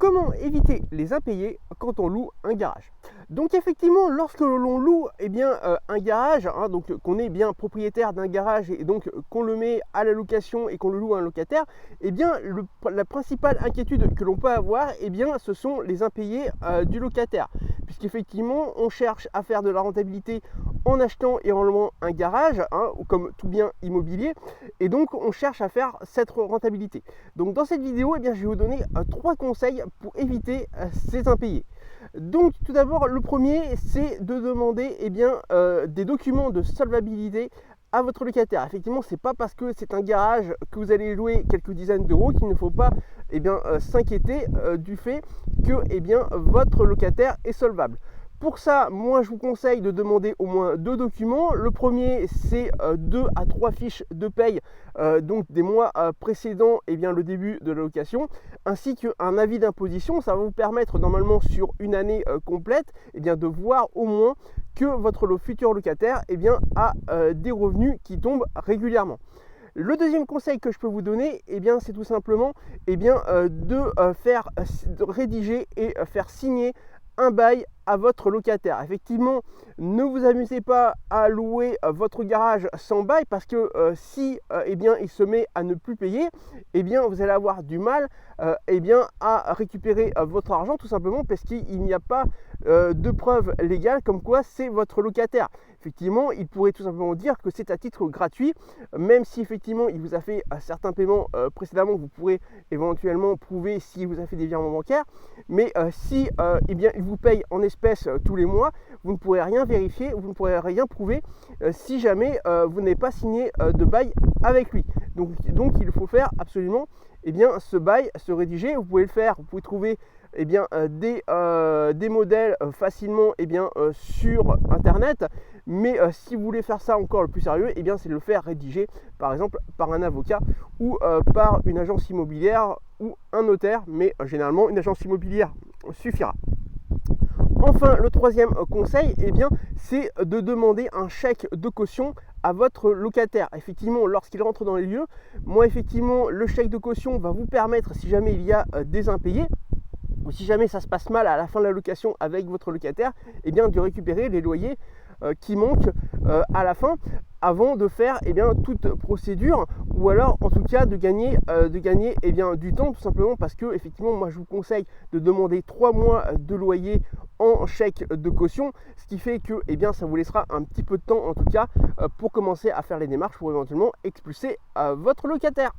Comment éviter les impayés quand on loue un garage? Donc effectivement, lorsque l'on loue un garage, donc qu'on est bien propriétaire d'un garage et donc qu'on le met à la location et qu'on le loue à un locataire, la principale inquiétude que l'on peut avoir, ce sont les impayés du locataire. Puisqu'effectivement, on cherche à faire de la rentabilité en achetant et en louant un garage, comme tout bien immobilier, et donc on cherche à faire cette rentabilité. Donc dans cette vidéo, je vais vous donner 3 conseils pour éviter ces impayés. Donc tout d'abord, le premier, c'est de demander des documents de solvabilité à votre locataire. Effectivement, c'est pas parce que c'est un garage que vous allez louer quelques dizaines d'euros qu'il ne faut pas s'inquiéter du fait que votre locataire est solvable. Pour ça, moi je vous conseille de demander au moins 2 documents. Le premier, c'est 2 à 3 fiches de paye donc des mois précédents le début de la location, ainsi qu'un avis d'imposition. Ça va vous permettre normalement sur une année complète de voir au moins que votre futur locataire a des revenus qui tombent régulièrement. Le deuxième conseil que je peux vous donner, c'est tout simplement de rédiger et faire signer un bail à votre locataire. Effectivement, ne vous amusez pas à louer votre garage sans bail, parce que si il se met à ne plus payer, vous allez avoir du mal à récupérer votre argent, tout simplement parce qu'il n'y a pas de preuve légale comme quoi c'est votre locataire. Effectivement, il pourrait tout simplement dire que c'est à titre gratuit, même si effectivement il vous a fait certains paiements précédemment. Vous pourrez éventuellement prouver s'il vous a fait des virements bancaires, mais si il vous paye en espèces tous les mois, vous ne pourrez rien vérifier, vous ne pourrez rien prouver si jamais vous n'avez pas signé de bail avec lui. Donc il faut faire absolument ce bail, se rédiger. Vous pouvez le faire, vous pouvez trouver des modèles facilement sur internet, mais si vous voulez faire ça encore le plus sérieux, c'est de le faire rédiger par exemple par un avocat ou par une agence immobilière ou un notaire, mais généralement une agence immobilière suffira. Enfin, le troisième conseil, c'est de demander un chèque de caution à votre locataire. Effectivement, lorsqu'il rentre dans les lieux, le chèque de caution va vous permettre, si jamais il y a des impayés, ou si jamais ça se passe mal à la fin de la location avec votre locataire, de récupérer les loyers qui manquent à la fin, avant de faire toute procédure, ou alors en tout cas de gagner du temps, tout simplement parce que effectivement moi je vous conseille de demander 3 mois de loyer en chèque de caution, ce qui fait que ça vous laissera un petit peu de temps en tout cas pour commencer à faire les démarches pour éventuellement expulser votre locataire.